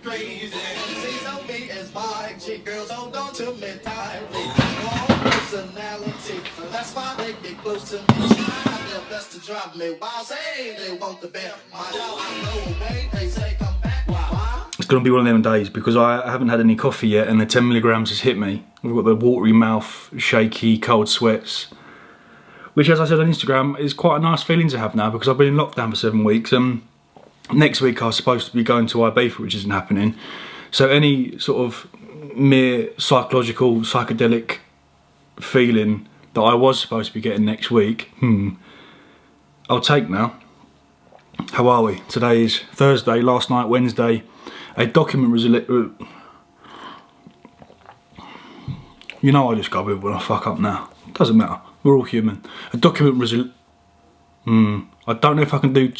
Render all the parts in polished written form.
crazy. She's on me as my chick. Girls hold on to me tightly. Personality. That's why they get close to me. Try their best to drive me wild. Say they want the bear. My dog, I go away. They say come back. Why? It's going to be one of them days because I haven't had any coffee yet and the 10 milligrams has hit me. I've got the watery mouth, shaky, cold sweats. Which, as I said on Instagram, is quite a nice feeling to have now because I've been in lockdown for 7 weeks. Next week I was supposed to be going to Ibiza, which isn't happening. So any sort of mere psychological, psychedelic feeling that I was supposed to be getting next week, I'll take now. How are we? Today is Thursday, last night, Wednesday. A document was... You know I just go with it when I fuck up now. Doesn't matter. We're all human. A document was... I don't know if I can do...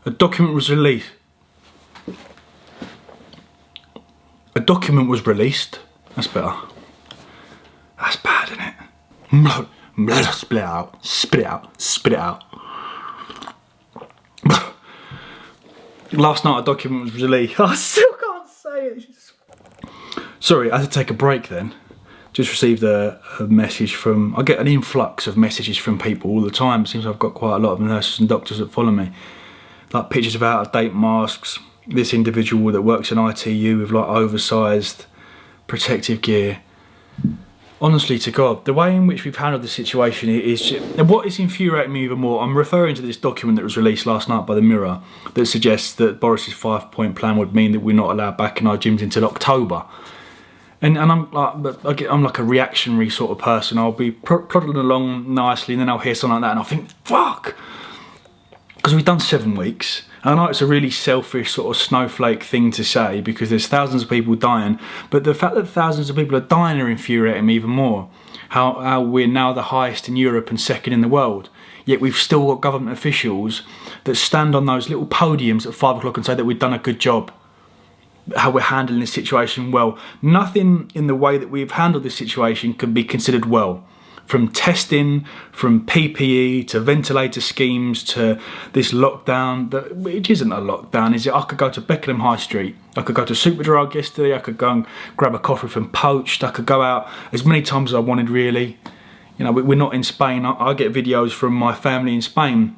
A document was released. A document was released. That's better. That's bad, isn't it? Spit it out. Spit it out. Spit it out. Last night a document was released. I still can't say it. Sorry, I had to take a break then. Just received a message from... I get an influx of messages from people all the time. It seems I've got quite a lot of nurses and doctors that follow me. Like pictures of out-of-date masks. This individual that works in ITU with like oversized protective gear. Honestly to God, the way in which we've handled the situation is... And what is infuriating me even more, I'm referring to this document that was released last night by the Mirror that suggests that Boris's 5-point plan would mean that we're not allowed back in our gyms until October. And I'm like a reactionary sort of person. I'll be plodding along nicely and then I'll hear something like that and I'll think, fuck! Because we've done 7 weeks. I know it's a really selfish sort of snowflake thing to say because there's thousands of people dying, but the fact that thousands of people are dying are infuriating me even more. How we're now the highest in Europe and second in the world, yet we've still got government officials that stand on those little podiums at 5 o'clock and say that we've done a good job. How we're handling this situation well. Nothing in the way that we've handled this situation can be considered well. From testing, from PPE, to ventilator schemes, to this lockdown, which isn't a lockdown, is it? I could go to Beckenham High Street, I could go to Superdrug yesterday, I could go and grab a coffee from Poached, I could go out as many times as I wanted really. You know, we're not in Spain. I get videos from my family in Spain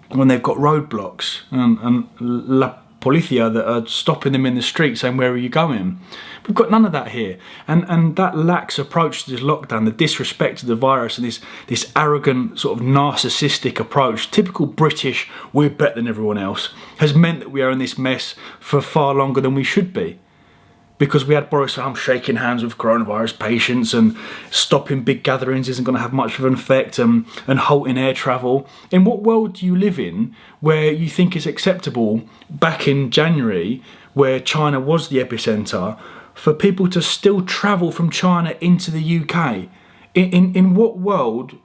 when they've got roadblocks and La Policia that are stopping them in the street saying, where are you going? We've got none of that here. And that lax approach to this lockdown, the disrespect to the virus and this arrogant sort of narcissistic approach, typical British, we're better than everyone else, has meant that we are in this mess for far longer than we should be. Because we had Boris shaking hands with coronavirus patients and stopping big gatherings isn't going to have much of an effect and halting air travel. In what world do you live in where you think it's acceptable back in January, where China was the epicenter, for people to still travel from China into the UK? In what world,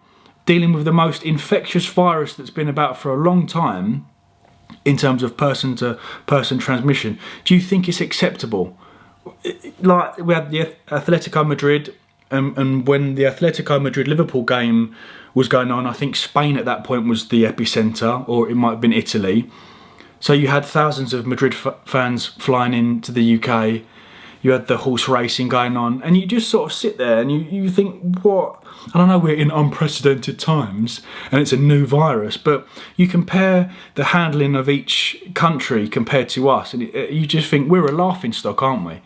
dealing with the most infectious virus that's been about for a long time, in terms of person-to-person transmission, do you think it's acceptable? Like we had the Atletico Madrid, and when the Atletico Madrid-Liverpool game was going on, I think Spain at that point was the epicenter, or it might have been Italy. So you had thousands of Madrid fans flying into the UK. You had the horse racing going on, and you just sort of sit there and you think, what? And I know we're in unprecedented times and it's a new virus, but you compare the handling of each country compared to us, and you just think we're a laughing stock, aren't we?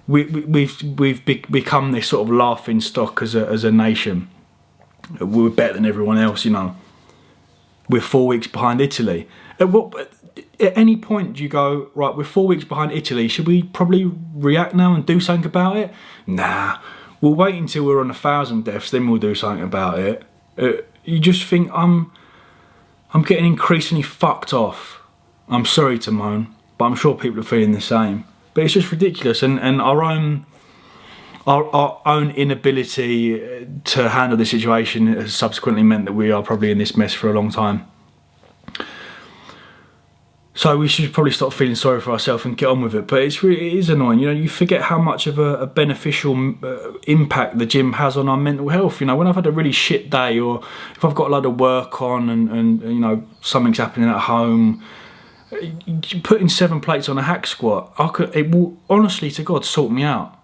We've become this sort of laughing stock as a nation. We're better than everyone else, you know. We're 4 weeks behind Italy. At any point do you go, right, we're 4 weeks behind Italy, should we probably react now and do something about it? Nah, we'll wait until we're on 1,000 deaths, then we'll do something about it. You just think, I'm getting increasingly fucked off. I'm sorry to moan, but I'm sure people are feeling the same. But it's just ridiculous, and our own inability to handle the situation has subsequently meant that we are probably in this mess for a long time. So we should probably stop feeling sorry for ourselves and get on with it. But it is annoying, you know, you forget how much of a beneficial impact the gym has on our mental health. You know, when I've had a really shit day, or if I've got a lot of work on and you know, something's happening at home, putting 7 plates on a hack squat, it will honestly to God sort me out.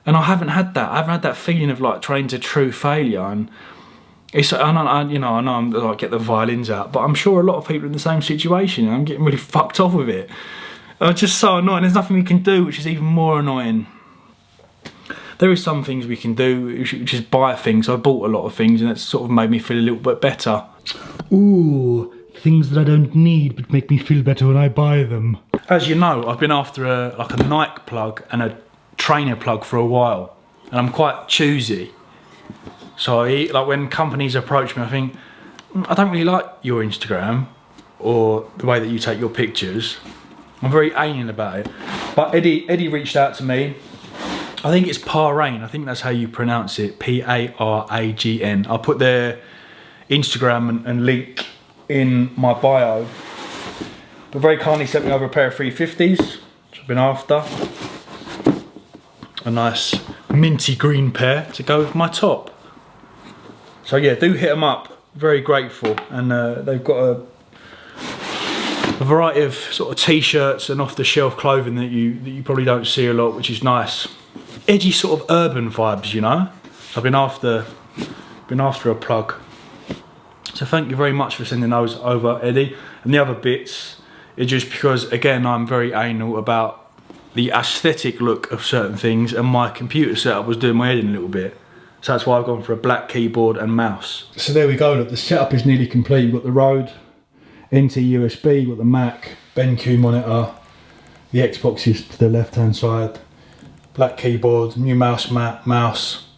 And I haven't had that. I haven't had that feeling of like training to true failure. And it's, I know I'm like get the violins out, but I'm sure a lot of people are in the same situation. And I'm getting really fucked off with it. It's just so annoying. There's nothing we can do, which is even more annoying. There is some things we can do, which is buy things. I bought a lot of things, and it's sort of made me feel a little bit better. Ooh, things that I don't need but make me feel better when I buy them. As you know, I've been after a Nike plug and a trainer plug for a while, and I'm quite choosy. So like when companies approach me, I think, I don't really like your Instagram or the way that you take your pictures. I'm very anal about it. But Eddie reached out to me. I think it's Paragn. I think that's how you pronounce it. P-A-R-A-G-N. I'll put their Instagram and link in my bio. But very kindly sent me over a pair of 350s, which I've been after. A nice minty green pair to go with my top. So yeah, do hit them up. Very grateful. And they've got a variety of sort of t-shirts and off-the-shelf clothing that you probably don't see a lot, which is nice. Edgy sort of urban vibes, you know. So I've been after a plug. So thank you very much for sending those over, Eddie. And the other bits are just because, again, I'm very anal about the aesthetic look of certain things, and my computer setup was doing my head in a little bit. So that's why I've gone for a black keyboard and mouse. So there we go, look, the setup is nearly complete. You've got the Rode, NT USB, you've got the Mac, BenQ monitor, the Xbox is to the left hand side, black keyboard, new mouse mat, mouse,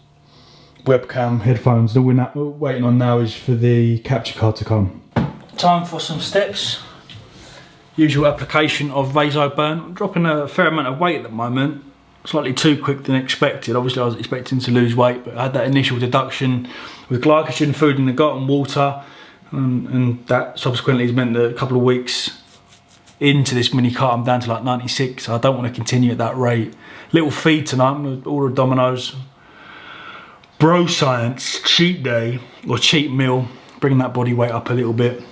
webcam, headphones. All we're waiting on now is for the capture card to come. Time for some steps. Usual application of Vasoburn. I'm dropping a fair amount of weight at the moment. Slightly too quick than expected. Obviously I was expecting to lose weight, but I had that initial deduction with glycogen, food in the gut and water, and that subsequently has meant that a couple of weeks into this mini cut I'm down to like 96, so I don't want to continue at that rate. Little feed tonight, I'm going to order a Domino's. Bro science, cheat day, or cheat meal, bringing that body weight up a little bit,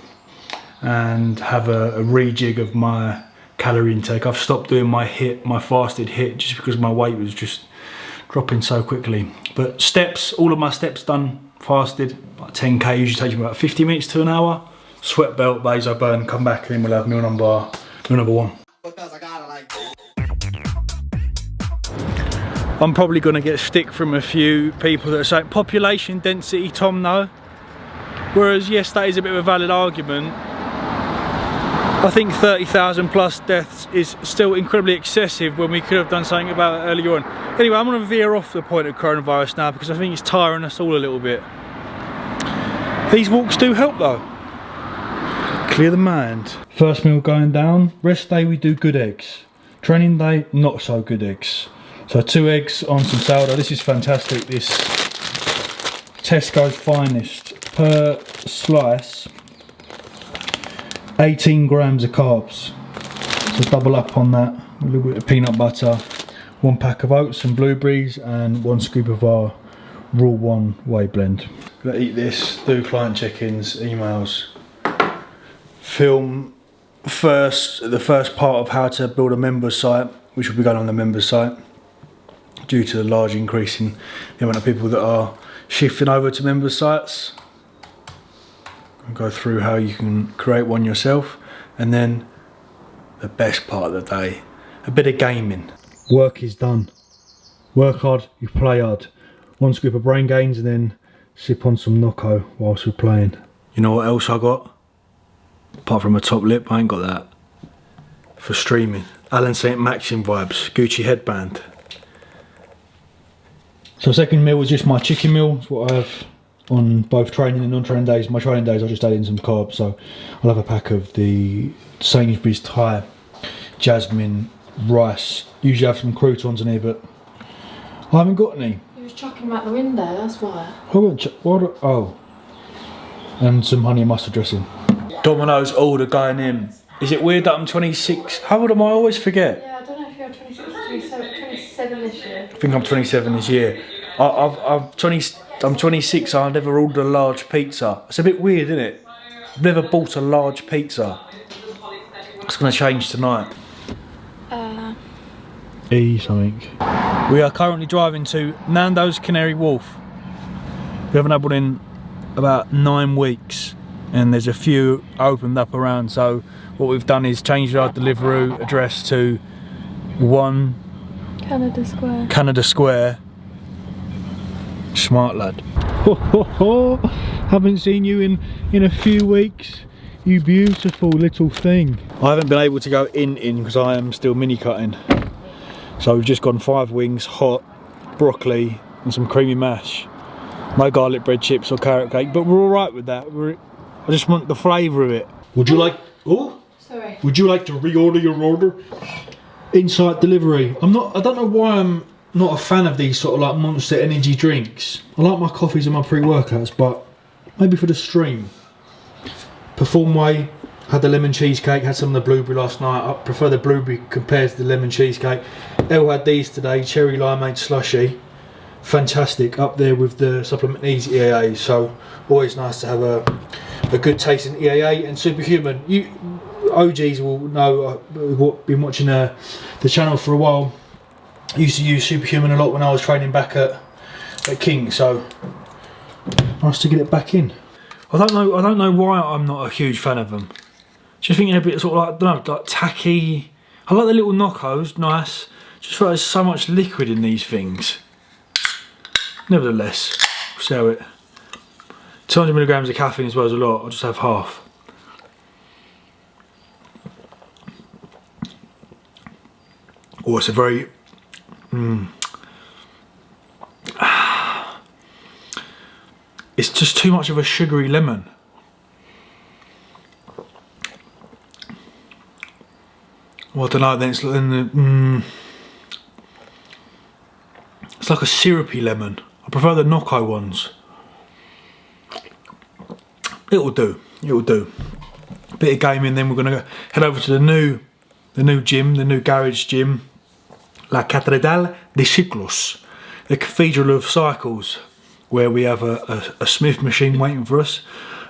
and have a rejig of my calorie intake. I've stopped doing my fasted HIIT just because my weight was just dropping so quickly. But steps, all of my steps done fasted, like 10k usually takes me about 50 minutes to an hour. Sweat belt, Vasoburn, come back and then we'll have meal number one. Because I gotta like. I'm probably gonna get stick from a few people that are saying population density, Tom, no. Whereas yes, that is a bit of a valid argument. I think 30,000 plus deaths is still incredibly excessive when we could have done something about it earlier on. Anyway, I'm going to veer off the point of coronavirus now because I think it's tiring us all a little bit. These walks do help though. Clear the mind. First meal going down. Rest day we do good eggs. Training day, not so good eggs. So 2 eggs on some sourdough. This is fantastic. This Tesco's Finest per slice. 18 grams of carbs, so double up on that. A little bit of peanut butter, 1 pack of oats and blueberries, and 1 scoop of our Rule 1 whey blend. Gonna eat this, do client check-ins, emails, film the first part of how to build a members site, which will be going on the members site due to the large increase in the amount of people that are shifting over to members sites. Go through how you can create one yourself, and then the best part of the day, a bit of gaming. Work is done. Work hard, you play hard. 1 scoop of Brain Gains and then sip on some Nocco whilst we're playing. You know what else I got? Apart from a top lip, I ain't got that. For streaming, Alan St. Maxim vibes, Gucci headband. So second meal was just my chicken meal. It's what I have on both training and non-training days. My training days I just add in some carbs, so I'll have a pack of the Sainsbury's Thai jasmine rice. Usually have some croutons in here, but I haven't got any. He was chucking them out the window, that's why. Oh, and some honey and mustard dressing. Domino's order going in. Is it weird that I'm 26? How old am I? I always forget. Yeah, I don't know if you're 26 or 27 this year. I think I'm 27 this year. I'm 26, I've never ordered a large pizza. It's a bit weird, isn't it? I've never bought a large pizza. It's going to change tonight. E something. We are currently driving to Nando's Canary Wharf. We haven't had one in about 9 weeks, and there's a few opened up around. So what we've done is changed our Deliveroo address to 1 Canada Square. Canada Square. Smart lad. Haven't seen you in a few weeks. You beautiful little thing. I haven't been able to go in because I am still mini cutting. So we've just gone 5 wings, hot, broccoli and some creamy mash. No garlic bread chips or carrot cake, but we're all right with that. I just want the flavour of it. Would you like? Oh, sorry. Would you like to reorder your order? Insight delivery. I don't know why I'm not a fan of these sort of like Monster energy drinks. I like my coffees and my pre-workouts, but maybe for the stream. Perform Way. Had the lemon cheesecake, had some of the blueberry last night. I prefer the blueberry compared to the lemon cheesecake. Elle had these today, cherry limeade slushy. Fantastic, up there with the Supplement Needs EAA. So always nice to have a good taste in EAA. And Superhuman, you OGs will know, been watching the channel for a while. I used to use Superhuman a lot when I was training back at King, so nice to get it back in. I don't know why I'm not a huge fan of them. Just think they're a bit sort of like, I don't know, like tacky. I like the little knockos, nice. Just feel like there's so much liquid in these things. Nevertheless, we'll see how it. 200 milligrams of caffeine as well as a lot. I'll just have half. Oh, it's a very. It's just too much of a sugary lemon. Well, I don't know. Then it's like a syrupy lemon. I prefer the Nocco ones. It'll do. It'll do. Bit of gaming. Then we're gonna head over to the new gym, the new garage gym, La Catedral de Ciclos, the Cathedral of Cycles, where we have a Smith machine waiting for us,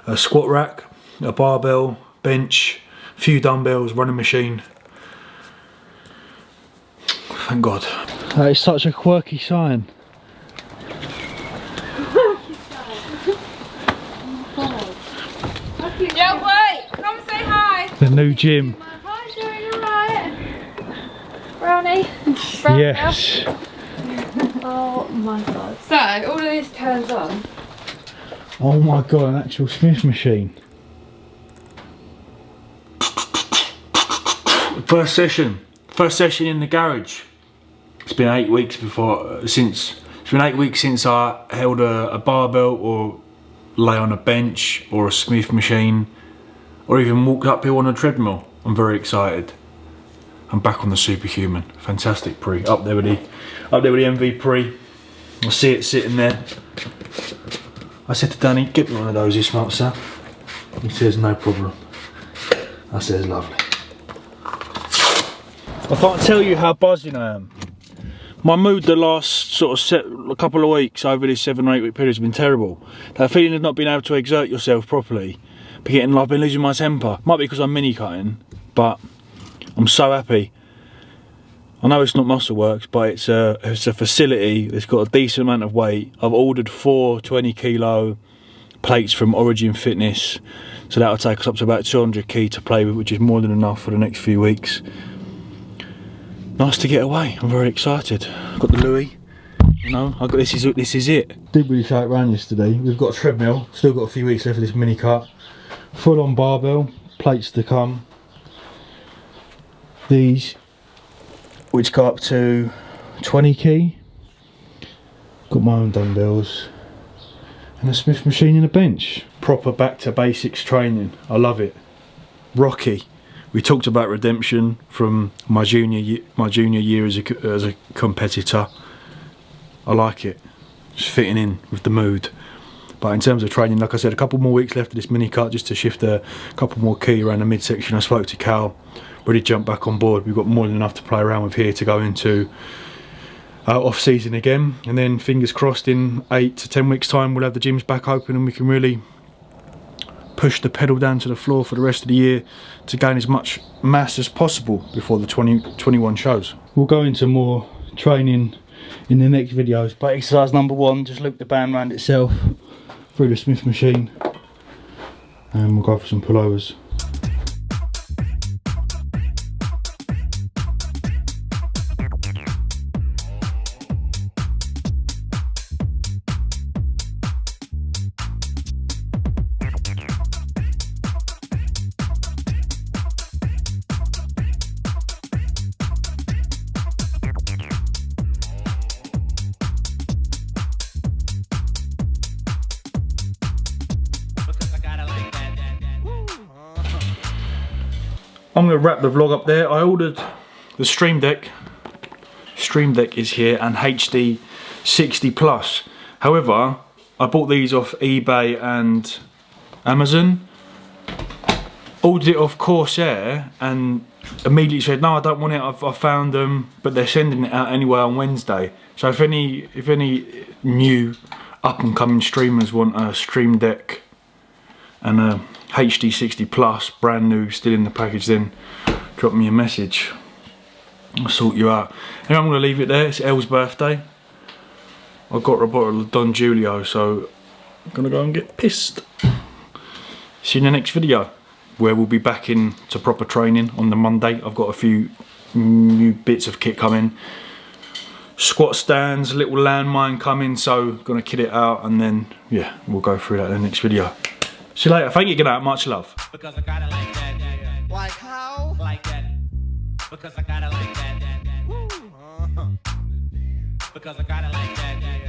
a squat rack, a barbell, bench, a few dumbbells, running machine. Thank God. That is such a quirky sign. Yo, wait! Come say hi! The new gym. Hi, doing alright? Brownie? Brownie? Yes. Oh my God. So, all of this turns on. Oh my God, an actual Smith machine. First session in the garage. It's been 8 weeks since I held a barbell or lay on a bench or a Smith machine or even walked uphill on a treadmill. I'm very excited. I'm back on the Superhuman. Fantastic pre. Up there with the MV pre. I see it sitting there. I said to Danny, get me one of those, you smart son. He says no problem. I says lovely. I can't tell you how buzzing I am. My mood the last sort of couple of weeks over this 7 or 8 week period has been terrible. That feeling of not being able to exert yourself properly, I've been losing my temper. Might be because I'm mini cutting, but I'm so happy. I know it's not Muscle Works, but it's a facility that's got a decent amount of weight. I've ordered 4 20 kilo plates from Origin Fitness, so that'll take us up to about 200 kg to play with, which is more than enough for the next few weeks. Nice to get away. I'm very excited. I've got the Louis. You know, this is it. Did really show it around yesterday. We've got a treadmill. Still got a few weeks left of this mini cut. Full on barbell. Plates to come. These, which go up to 20 kg. Got my own dumbbells. And a Smith machine and a bench. Proper back to basics training. I love it. Rocky. We talked about redemption from my junior year as a competitor. I like it, just fitting in with the mood. But in terms of training, like I said, a couple more weeks left of this mini cut just to shift a couple more key around the midsection. I spoke to Cal, really jumped back on board. We've got more than enough to play around with here to go into off season again, and then fingers crossed in 8 to 10 weeks time we'll have the gyms back open and we can really push the pedal down to the floor for the rest of the year to gain as much mass as possible before the 2021 shows. We'll go into more training in the next videos, but exercise number 1, just loop the band around itself through the Smith machine, and we'll go for some pullovers. I'm going to wrap the vlog up there. I ordered the Stream Deck. Stream Deck is here, and HD 60 Plus. However, I bought these off eBay and Amazon. Ordered it off Corsair and immediately said, no, I don't want it, I found them, but they're sending it out anyway on Wednesday. So if any new up and coming streamers want a Stream Deck and a HD 60 Plus, brand new, still in the package, then drop me a message. I'll sort you out. Anyway, I'm going to leave it there. It's Elle's birthday. I got her a bottle of Don Julio, so I'm going to go and get pissed. See you in the next video, where we'll be back into proper training on the Monday. I've got a few new bits of kit coming. Squat stands, little landmine coming, so going to kit it out, and then, yeah, we'll go through that in the next video. See you later. Thank you. Good night. Much love. Because I got it like that. Like how? Like that. Because I got it like that. Because I got it like that.